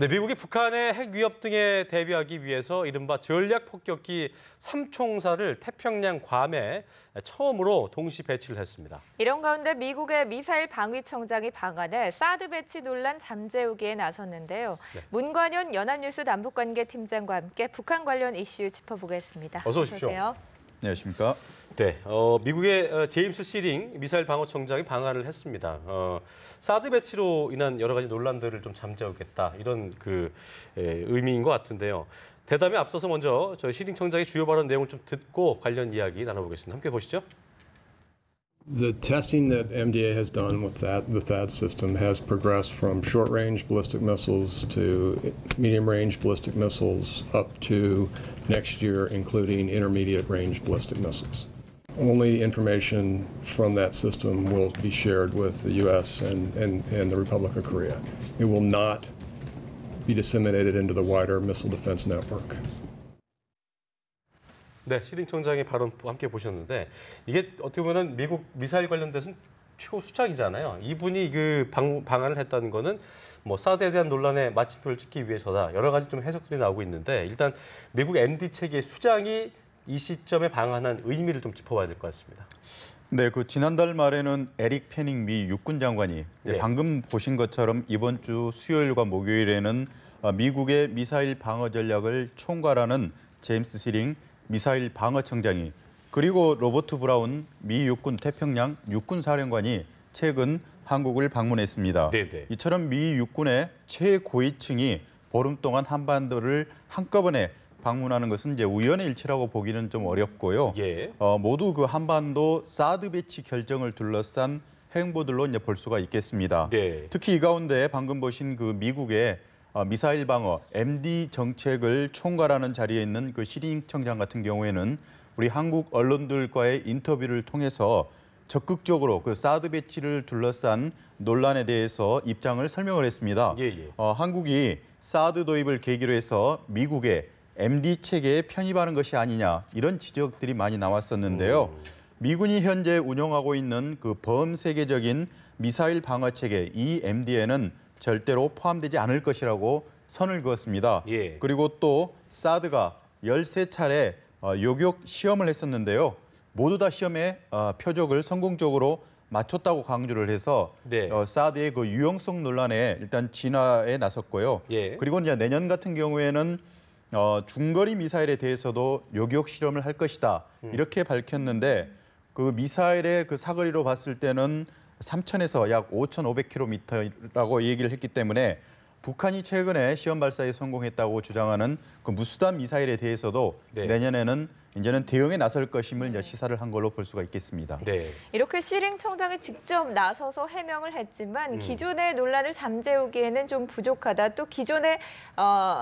네, 미국이 북한의 핵 위협 등에 대비하기 위해서 이른바 전략 폭격기 3총사를 태평양 괌에 처음으로 동시 배치를 했습니다. 이런 가운데 미국의 미사일 방위청장이 방한해 사드 배치 논란 잠재우기에 나섰는데요. 네. 문관현 연합뉴스 남북관계팀장과 함께 북한 관련 이슈 짚어보겠습니다. 어서 오십시오. 어서 오세요. 안녕하십니까? 네, 미국의 제임스 시링 미사일 방어청장이 방한을 했습니다. 사드 배치로 인한 여러 가지 논란들을 좀 잠재우겠다 이런 의미인 것 같은데요. 대담에 앞서서 먼저 저 시링 청장의 주요 발언 내용을 좀 듣고 관련 이야기 나눠보겠습니다. 함께 보시죠. The testing that MDA has done with the THAAD system has progressed from short-range ballistic missiles to medium-range ballistic missiles up to next year, including intermediate-range ballistic missiles. Only information from that system will be shared with the U.S. and the Republic of Korea. It will not be disseminated into the wider missile defense network. 네, 시링 청장의 발언 함께 보셨는데 이게 어떻게 보면 미국 미사일 관련돼서는 최고 수장이잖아요. 이분이 방한을 했다는 거는 뭐 사드에 대한 논란에 마침표를 찍기 위해서다. 여러 가지 좀 해석들이 나오고 있는데 일단 미국 MD 체계 수장이 이 시점에 방한한 의미를 좀 짚어봐야 될 것 같습니다. 네, 지난달 말에는 에릭 패닝 미 육군 장관이 네. 방금 보신 것처럼 이번 주 수요일과 목요일에는 미국의 미사일 방어 전략을 총괄하는 제임스 시링 미사일 방어청장이 그리고 로버트 브라운 미 육군 태평양 육군 사령관이 최근 한국을 방문했습니다. 네네. 이처럼 미 육군의 최고위층이 보름 동안 한반도를 한꺼번에 방문하는 것은 이제 우연의 일치라고 보기는 좀 어렵고요. 예. 모두 한반도 사드 배치 결정을 둘러싼 행보들로 이제 볼 수가 있겠습니다. 네. 특히 이 가운데 방금 보신 미국의 미사일 방어 MD 정책을 총괄하는 자리에 있는 시링 청장 같은 경우에는 우리 한국 언론들과의 인터뷰를 통해서 적극적으로 사드 배치를 둘러싼 논란에 대해서 입장을 설명을 했습니다. 예. 한국이 사드 도입을 계기로 해서 미국의 MD 체계에 편입하는 것이 아니냐 이런 지적들이 많이 나왔었는데요. 미군이 현재 운영하고 있는 범세계적인 미사일 방어 체계 이 MD에는 절대로 포함되지 않을 것이라고 선을 그었습니다. 예. 그리고 또 사드가 13차례 요격 시험을 했었는데요. 모두 다 시험에 표적을 성공적으로 맞췄다고 강조를 해서 네. 사드의 유용성 논란에 일단 진화에 나섰고요. 예. 그리고 이제 내년 같은 경우에는 중거리 미사일에 대해서도 요격 실험을 할 것이다. 이렇게 밝혔는데 미사일의 사거리로 봤을 때는 3,000에서 약 5,500km라고 얘기를 했기 때문에 북한이 최근에 시험 발사에 성공했다고 주장하는 무수단 미사일에 대해서도 네. 내년에는 이제는 대응에 나설 것임을 이제 시사를 한 걸로 볼 수가 있겠습니다. 네. 이렇게 시링 청장이 직접 나서서 해명을 했지만 기존의 논란을 잠재우기에는 좀 부족하다. 또 기존의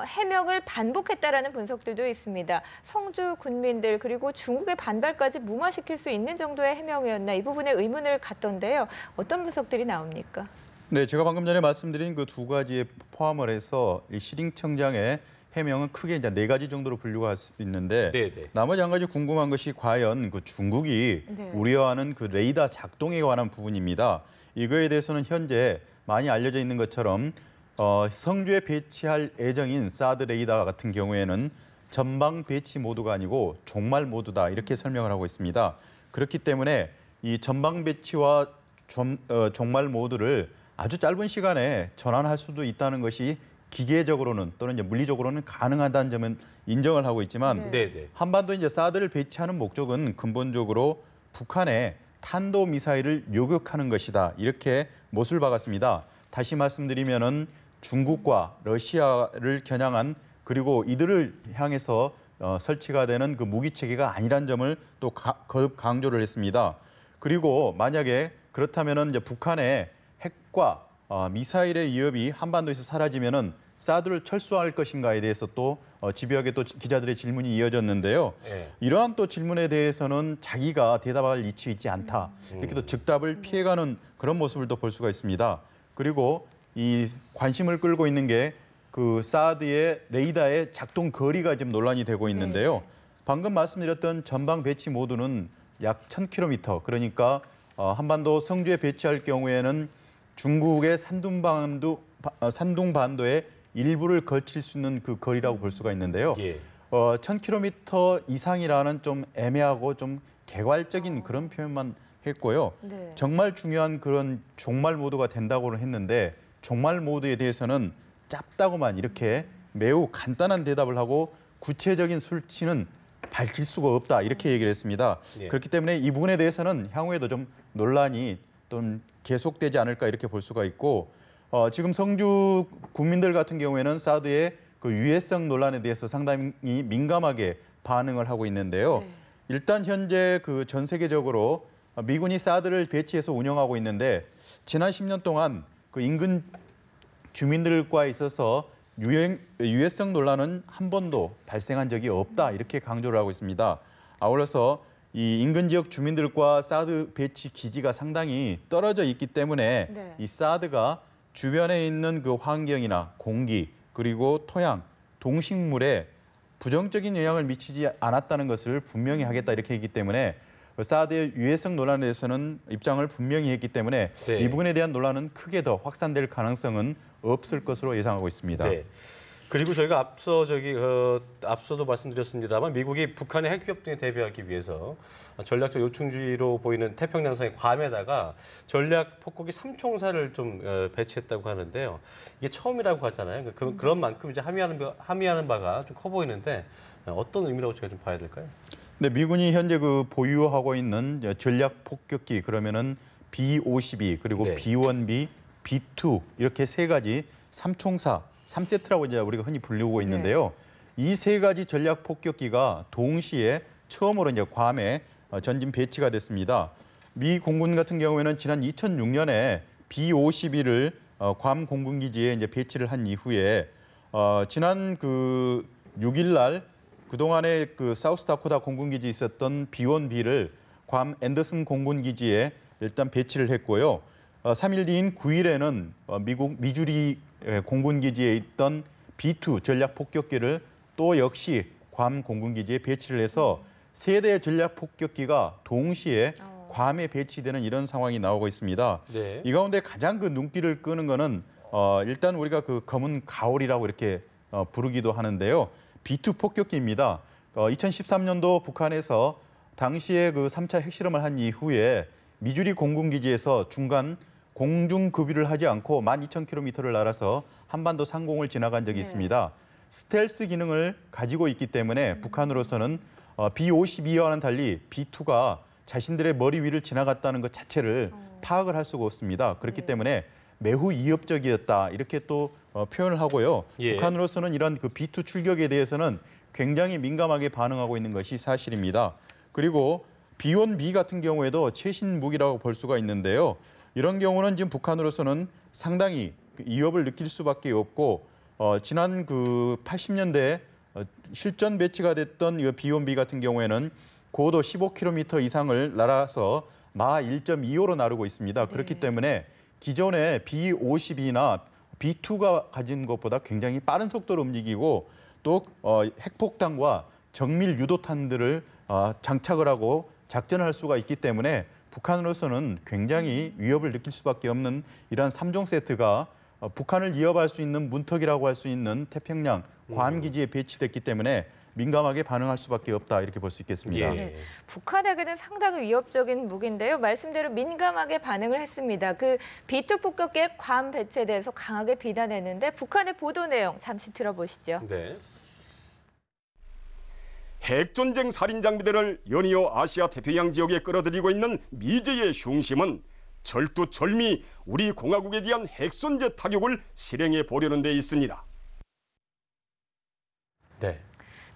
해명을 반복했다라는 분석들도 있습니다. 성주 군민들 그리고 중국의 반발까지 무마시킬 수 있는 정도의 해명이었나 이 부분에 의문을 갖던데요. 어떤 분석들이 나옵니까? 네, 제가 방금 전에 말씀드린 두 가지에 포함을 해서 이 시링 청장의 해명은 크게 이제 4가지 정도로 분류할 수 있는데 네네. 나머지 한 가지 궁금한 것이 과연 중국이 네. 우려하는 레이더 작동에 관한 부분입니다. 이거에 대해서는 현재 많이 알려져 있는 것처럼 성주에 배치할 예정인 사드 레이더 같은 경우에는 전방 배치 모드가 아니고 종말 모드다 이렇게 설명을 하고 있습니다. 그렇기 때문에 이 전방 배치와 종말 모드를 아주 짧은 시간에 전환할 수도 있다는 것이 기계적으로는 또는 이제 물리적으로는 가능하다는 점은 인정을 하고 있지만 네네. 한반도에 이제 사드를 배치하는 목적은 근본적으로 북한의 탄도 미사일을 요격하는 것이다. 이렇게 못을 박았습니다. 다시 말씀드리면은 중국과 러시아를 겨냥한 그리고 이들을 향해서 설치가 되는 무기 체계가 아니란 점을 또 거듭 강조를 했습니다. 그리고 만약에 그렇다면은 이제 북한의 핵과 미사일의 위협이 한반도에서 사라지면은 사드를 철수할 것인가에 대해서 또 집요하게 또 기자들의 질문이 이어졌는데요. 네. 이러한 또 질문에 대해서는 자기가 대답할 이치에 있지 않다. 이렇게 또 즉답을 피해가는 그런 모습을 또 볼 수가 있습니다. 그리고 이 관심을 끌고 있는 게 사드의 레이더의 작동 거리가 지금 논란이 되고 있는데요. 방금 말씀드렸던 전방 배치 모드는 약 1,000km, 그러니까 한반도 성주에 배치할 경우에는 중국의 산둥반도의 일부를 걸칠 수 있는 그 거리라고 볼 수가 있는데요. 예. 1000km 이상이라는 좀 애매하고 좀 개괄적인 그런 표현만 했고요. 네. 정말 중요한 그런 종말 모드가 된다고는 했는데 종말 모드에 대해서는 짧다고만 이렇게 매우 간단한 대답을 하고 구체적인 수치는 밝힐 수가 없다 이렇게 얘기를 했습니다. 예. 그렇기 때문에 이 부분에 대해서는 향후에도 좀 논란이 좀 계속되지 않을까 이렇게 볼 수가 있고 지금 성주 국민들 같은 경우에는 사드의 그 유해성 논란에 대해서 상당히 민감하게 반응을 하고 있는데요. 네. 일단 현재 그 전 세계적으로 미군이 사드를 배치해서 운영하고 있는데 지난 10년 동안 그 인근 주민들과 있어서 유해성 논란은 한 번도 발생한 적이 없다 이렇게 강조를 하고 있습니다. 아울러서 이 인근 지역 주민들과 사드 배치 기지가 상당히 떨어져 있기 때문에 네. 이 사드가 주변에 있는 그 환경이나 공기 그리고 토양, 동식물에 부정적인 영향을 미치지 않았다는 것을 분명히 하겠다 이렇게 했기 때문에 사드의 유해성 논란에 대해서는 입장을 분명히 했기 때문에 네. 이 부분에 대한 논란은 크게 더 확산될 가능성은 없을 것으로 예상하고 있습니다. 네. 그리고 저희가 앞서도 말씀드렸습니다만 미국이 북한의 핵 위협 등에 대비하기 위해서 전략적 요충지로 보이는 태평양상의 괌에다가 전략 폭격기 3총사를 좀 배치했다고 하는데요. 이게 처음이라고 하잖아요. 그런 만큼 이제 함의하는 바가 좀 커 보이는데 어떤 의미라고 저희가 좀 봐야 될까요? 네, 미군이 현재 그 보유하고 있는 전략 폭격기 그러면은 B-52 그리고 네. B-1B, B-2 이렇게 세 가지 3총사 3세트라고 이제 우리가 흔히 부르고 있는데요. 이 세 가지 전략 폭격기가 동시에 처음으로 이제 괌에 전진 배치가 됐습니다. 미 공군 같은 경우에는 지난 2006년에 B-52를 괌 공군기지에 이제 배치를 한 이후에 지난 그 6일 날 그동안에 그 사우스다코타 공군기지에 있었던 B-1B를 괌 앤더슨 공군기지에 일단 배치를 했고요. 3일 뒤인 9일에는 미국 미주리 공군기지에 있던 B-2 전략 폭격기를 또 역시 괌 공군기지에 배치를 해서 세 대의 전략 폭격기가 동시에 괌에 배치되는 이런 상황이 나오고 있습니다. 네. 이 가운데 가장 그 눈길을 끄는 거는 일단 우리가 그 검은 가오리라고 이렇게 부르기도 하는데요. B-2 폭격기입니다. 2013년도 북한에서 당시에 그 3차 핵실험을 한 이후에 미주리 공군기지에서 중간 공중 급유를 하지 않고 12,000km를 날아서 한반도 상공을 지나간 적이 있습니다. 스텔스 기능을 가지고 있기 때문에 북한으로서는 B-52와는 달리 B-2가 자신들의 머리 위를 지나갔다는 것 자체를 파악을 할 수가 없습니다. 그렇기 때문에 매우 위협적이었다 이렇게 또 표현을 하고요. 예. 북한으로서는 이런 그 B-2 출격에 대해서는 굉장히 민감하게 반응하고 있는 것이 사실입니다. 그리고 B-1B 같은 경우에도 최신 무기라고 볼 수가 있는데요. 이런 경우는 지금 북한으로서는 상당히 위협을 느낄 수밖에 없고 지난 그 80년대 실전 배치가 됐던 이 B-1B 같은 경우에는 고도 15km 이상을 날아서 마 1.25로 나르고 있습니다. 그렇기 때문에 기존의 B-52나 B-2가 가진 것보다 굉장히 빠른 속도로 움직이고 또 핵폭탄과 정밀 유도탄들을 장착을 하고 작전을 할 수가 있기 때문에 북한으로서는 굉장히 위협을 느낄 수밖에 없는 이러한 3종 세트가 북한을 위협할 수 있는 문턱이라고 할 수 있는 태평양 괌 기지에 배치됐기 때문에 민감하게 반응할 수밖에 없다 이렇게 볼 수 있겠습니다. 예. 네. 북한에게는 상당히 위협적인 무기인데요. 말씀대로 민감하게 반응을 했습니다. 그 B-2 폭격기의 괌 배치에 대해서 강하게 비난했는데 북한의 보도 내용 잠시 들어보시죠. 네. 핵전쟁 살인 장비들을 연이어 아시아 태평양 지역에 끌어들이고 있는 미제의 흉심은 절두절미 우리 공화국에 대한 핵선제 타격을 실행해 보려는 데 있습니다. 네.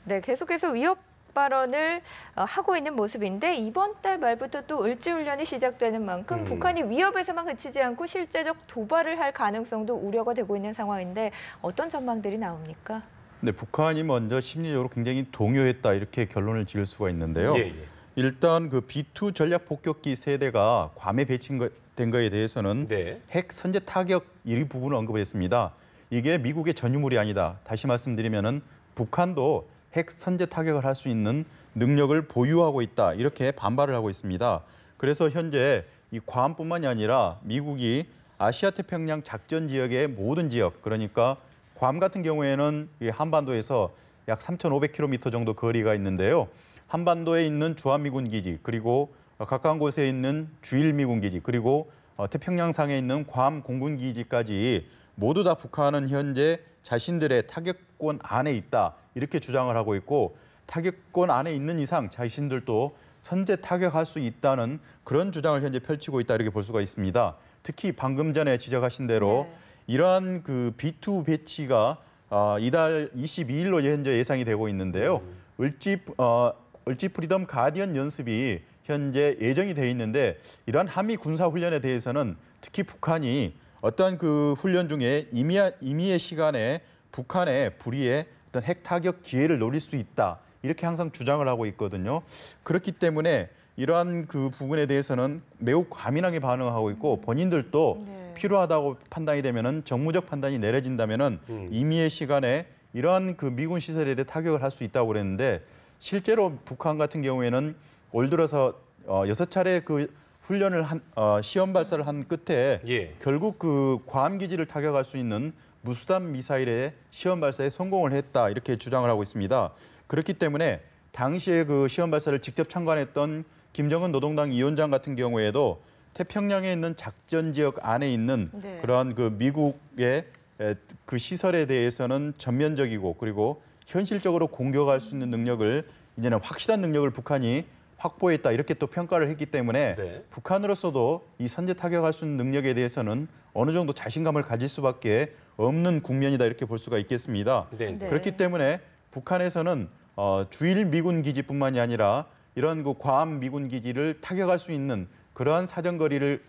네, 계속해서 위협 발언을 하고 있는 모습인데 이번 달 말부터 또 을지훈련이 시작되는 만큼 북한이 위협에서만 그치지 않고 실제적 도발을 할 가능성도 우려가 되고 있는 상황인데 어떤 전망들이 나옵니까? 네, 북한이 먼저 심리적으로 굉장히 동요했다 이렇게 결론을 지을 수가 있는데요. 예, 예. 일단 그 B-2 전략 폭격기 세대가 괌에 배치된 거에 대해서는 네. 핵 선제 타격 이 부분을 언급했습니다. 이게 미국의 전유물이 아니다. 다시 말씀드리면은 북한도 핵 선제 타격을 할 수 있는 능력을 보유하고 있다. 이렇게 반발을 하고 있습니다. 그래서 현재 이 괌뿐만이 아니라 미국이 아시아 태평양 작전 지역의 모든 지역, 그러니까 괌 같은 경우에는 이 한반도에서 약 3,500km 정도 거리가 있는데요. 한반도에 있는 주한미군 기지, 그리고 가까운 곳에 있는 주일미군 기지, 그리고 태평양상에 있는 괌 공군 기지까지 모두 다 북한은 현재 자신들의 타격권 안에 있다, 이렇게 주장을 하고 있고, 타격권 안에 있는 이상 자신들도 선제 타격할 수 있다는 그런 주장을 현재 펼치고 있다, 이렇게 볼 수가 있습니다. 특히 방금 전에 지적하신 대로 네. 이러한 그 B2 배치가 이달 22일로 현재 예상이 되고 있는데요. 을지 프리덤 가디언 연습이 현재 예정이 돼 있는데, 이러한 한미 군사 훈련에 대해서는 특히 북한이 어떠한 그 훈련 중에 임의의 시간에 북한의 불의의 어떤 핵 타격 기회를 노릴 수 있다, 이렇게 항상 주장을 하고 있거든요. 그렇기 때문에 이러한 그 부분에 대해서는 매우 과민하게 반응하고 있고, 본인들도 네. 필요하다고 판단이 되면은 정무적 판단이 내려진다면은 임의의 시간에 이러한 그 미군 시설에 대해 타격을 할 수 있다고 그랬는데, 실제로 북한 같은 경우에는 올 들어서 6차례 그 훈련을 시험 발사를 한 끝에 예. 결국 그 괌 기지를 타격할 수 있는 무수단 미사일의 시험 발사에 성공을 했다, 이렇게 주장을 하고 있습니다. 그렇기 때문에 당시에 그 시험 발사를 직접 참관했던 김정은 노동당 위원장 같은 경우에도 태평양에 있는 작전 지역 안에 있는 네. 그러한 그 미국의 그 시설에 대해서는 전면적이고, 그리고 현실적으로 공격할 수 있는 능력을, 이제는 확실한 능력을 북한이 확보했다, 이렇게 또 평가를 했기 때문에 네. 북한으로서도 이 선제 타격할 수 있는 능력에 대해서는 어느 정도 자신감을 가질 수밖에 없는 국면이다, 이렇게 볼 수가 있겠습니다. 네. 네. 그렇기 때문에 북한에서는 주일 미군 기지뿐만이 아니라 이런 그 괌 미군 기지를 타격할 수 있는 그러한 사정거리를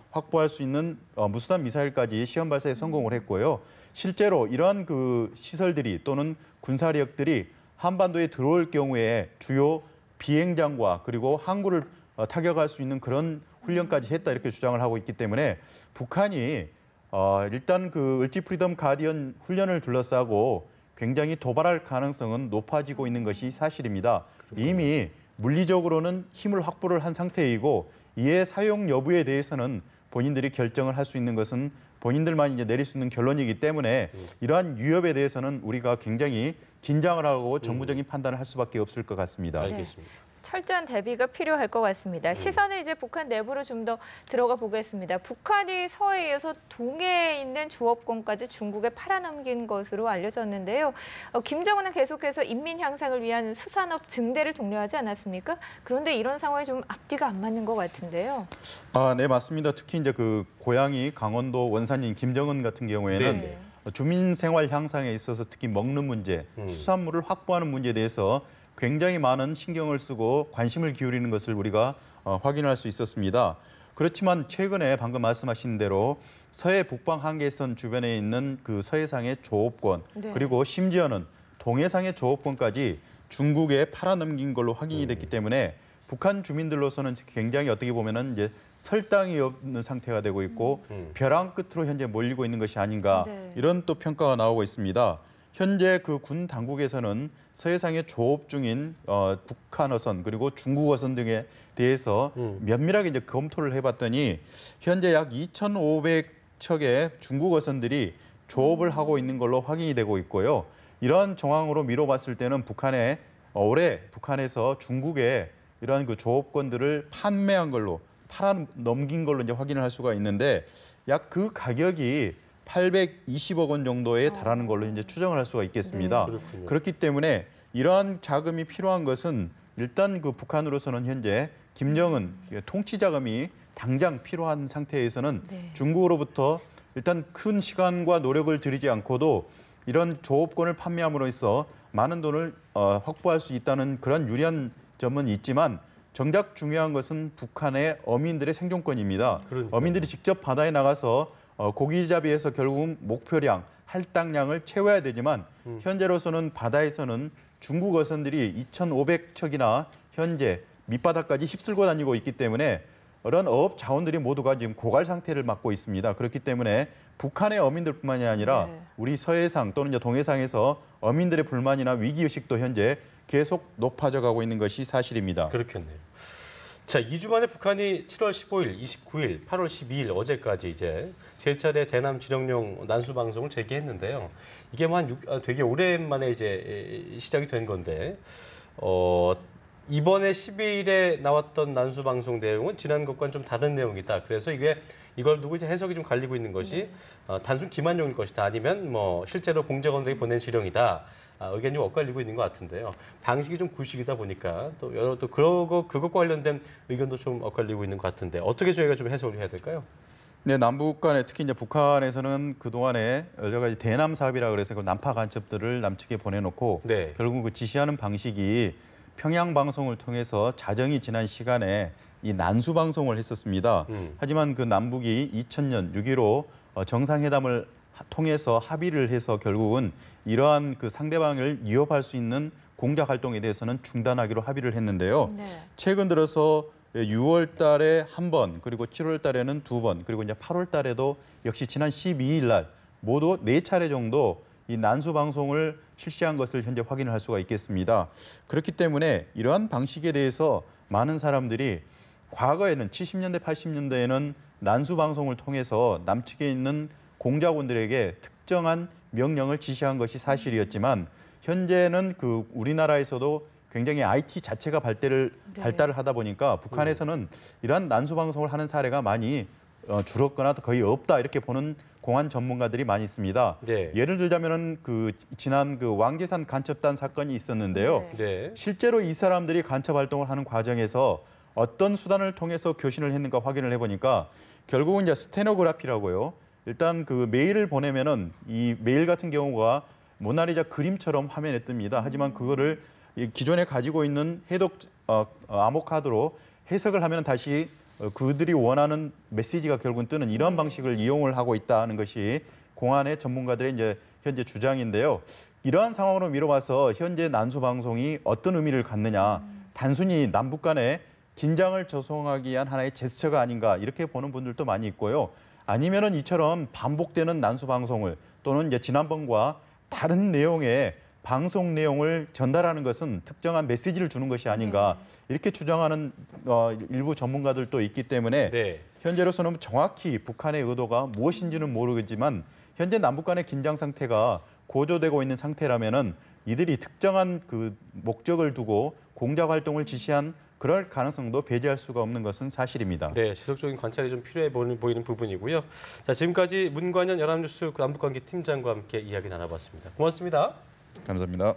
확보할 수 있는 무수단 미사일까지 시험 발사에 성공을 했고요. 실제로 이러한 그 시설들이 또는 군사력들이 한반도에 들어올 경우에 주요 비행장과 그리고 항구를 타격할 수 있는 그런 훈련까지 했다, 이렇게 주장을 하고 있기 때문에 북한이 일단 그 을지 프리덤 가디언 훈련을 둘러싸고 굉장히 도발할 가능성은 높아지고 있는 것이 사실입니다. 이미 물리적으로는 힘을 확보를 한 상태이고, 이에 사용 여부에 대해서는 본인들이 결정을 할 수 있는 것은 본인들만 이제 내릴 수 있는 결론이기 때문에 이러한 위협에 대해서는 우리가 굉장히 긴장을 하고 정부적인 판단을 할 수밖에 없을 것 같습니다. 알겠습니다. 철저한 대비가 필요할 것 같습니다. 시선을 이제 북한 내부로 좀 더 들어가 보겠습니다. 북한이 서해에 이어서 동해에 있는 조업권까지 중국에 팔아넘긴 것으로 알려졌는데요. 김정은은 계속해서 인민 향상을 위한 수산업 증대를 독려하지 않았습니까? 그런데 이런 상황이 좀 앞뒤가 안 맞는 것 같은데요. 네, 맞습니다. 특히 이제 그 고향이 강원도 원산인 김정은 같은 경우에는 네. 주민 생활 향상에 있어서 특히 먹는 문제, 수산물을 확보하는 문제에 대해서 굉장히 많은 신경을 쓰고 관심을 기울이는 것을 우리가 확인할 수 있었습니다. 그렇지만 최근에 방금 말씀하신 대로 서해 북방 한계선 주변에 있는 그 서해상의 조업권, 네. 그리고 심지어는 동해상의 조업권까지 중국에 팔아넘긴 걸로 확인이 됐기 때문에 북한 주민들로서는 굉장히 어떻게 보면은 이제 설당이 없는 상태가 되고 있고 벼랑 끝으로 현재 몰리고 있는 것이 아닌가, 네. 이런 또 평가가 나오고 있습니다. 현재 그 군 당국에서는 서해상에 조업 중인 북한 어선 그리고 중국 어선 등에 대해서 면밀하게 이제 검토를 해봤더니 현재 약 2,500척의 중국 어선들이 조업을 하고 있는 걸로 확인이 되고 있고요. 이런 정황으로 미뤄봤을 때는 올해 북한에서 중국에 이러한 그 조업권들을 판매한 걸로, 팔아넘긴 걸로 이제 확인을 할 수가 있는데, 약 그 가격이 820억 원 정도에 달하는 걸로 이제 추정을 할 수가 있겠습니다. 네. 그렇군요. 그렇기 때문에 이러한 자금이 필요한 것은 일단 그 북한으로서는 현재 김정은 통치 자금이 당장 필요한 상태에서는 네. 중국으로부터 일단 큰 시간과 노력을 들이지 않고도 이런 조업권을 판매함으로써 많은 돈을 확보할 수 있다는 그런 유리한 점은 있지만, 정작 중요한 것은 북한의 어민들의 생존권입니다. 그러니까요. 어민들이 직접 바다에 나가서 고기잡이에서 결국 목표량, 할당량을 채워야 되지만 현재로서는 바다에서는 중국 어선들이 2,500척이나 현재 밑바닥까지 휩쓸고 다니고 있기 때문에 이런 어업 자원들이 모두가 지금 고갈 상태를 맞고 있습니다. 그렇기 때문에 북한의 어민들뿐만이 아니라 네. 우리 서해상 또는 이제 동해상에서 어민들의 불만이나 위기의식도 현재 계속 높아져 가고 있는 것이 사실입니다. 그렇겠네요. 자, 2주 만에 북한이 7월 15일, 29일, 8월 12일 어제까지 이제 세 차례 대남 지령용 난수 방송을 재개했는데요. 이게 되게 오랜만에 이제 시작이 된 건데 이번에 12일에 나왔던 난수 방송 내용은 지난 것과는 좀 다른 내용이다. 그래서 이걸 두고 이제 해석이 좀 갈리고 있는 것이 단순 기만용일 것이다. 아니면 뭐 실제로 공작원들이 보낸 지령이다. 의견이 좀 엇갈리고 있는 것 같은데요. 방식이 좀 구식이다 보니까 또 여러 또 그것과 관련된 의견도 좀 엇갈리고 있는 것 같은데 어떻게 저희가 좀 해석을 해야 될까요? 네, 남북 간에 특히 이제 북한에서는 그동안에 여러 가지 대남 사업이라 그래서 그 난파 간첩들을 남측에 보내놓고 네. 결국 그 지시하는 방식이 평양 방송을 통해서 자정이 지난 시간에 이 난수 방송을 했었습니다. 하지만 그 남북이 2000년 6.15 정상회담을 통해서 합의를 해서 결국은 이러한 그 상대방을 위협할 수 있는 공작 활동에 대해서는 중단하기로 합의를 했는데요. 네. 최근 들어서 6월 달에 한 번, 그리고 7월 달에는 두 번, 그리고 이제 8월 달에도 역시 지난 12일 날 모두 4차례 정도 이 난수 방송을 실시한 것을 현재 확인을 할 수가 있겠습니다. 그렇기 때문에 이러한 방식에 대해서 많은 사람들이 과거에는 70년대, 80년대에는 난수 방송을 통해서 남측에 있는 공작원들에게 특정한 명령을 지시한 것이 사실이었지만 현재는 그 우리나라에서도 굉장히 IT 자체가 발달을 하다 보니까 북한에서는 이러한 난수 방송을 하는 사례가 많이 줄었거나 거의 없다 이렇게 보는 공안 전문가들이 많이 있습니다. 네. 예를 들자면은 그 지난 그 왕제산 간첩단 사건이 있었는데요. 네. 네. 실제로 이 사람들이 간첩 활동을 하는 과정에서 어떤 수단을 통해서 교신을 했는가 확인을 해보니까 결국은 이제 스테노그래피라고요. 일단 그 메일을 보내면은 이 메일 같은 경우가 모나리자 그림처럼 화면에 뜹니다. 하지만 그거를 기존에 가지고 있는 해독 암호카드로 해석을 하면 다시 그들이 원하는 메시지가 결국은 뜨는 이런 방식을 이용을 하고 있다는 것이 공안의 전문가들의 이제 현재 주장인데요. 이러한 상황으로 미뤄봐서 현재 난수 방송이 어떤 의미를 갖느냐, 단순히 남북 간의 긴장을 조성하기 위한 하나의 제스처가 아닌가 이렇게 보는 분들도 많이 있고요. 아니면은 이처럼 반복되는 난수 방송을 또는 이제 지난번과 다른 내용의 방송 내용을 전달하는 것은 특정한 메시지를 주는 것이 아닌가 이렇게 주장하는 일부 전문가들도 있기 때문에 네. 현재로서는 정확히 북한의 의도가 무엇인지는 모르겠지만 현재 남북 간의 긴장 상태가 고조되고 있는 상태라면은 이들이 특정한 그 목적을 두고 공작 활동을 지시한 그럴 가능성도 배제할 수가 없는 것은 사실입니다. 네, 지속적인 관찰이 좀 필요해 보이는 부분이고요. 자, 지금까지 문관현 연합뉴스 남북관계 팀장과 함께 이야기 나눠봤습니다. 고맙습니다. 감사합니다.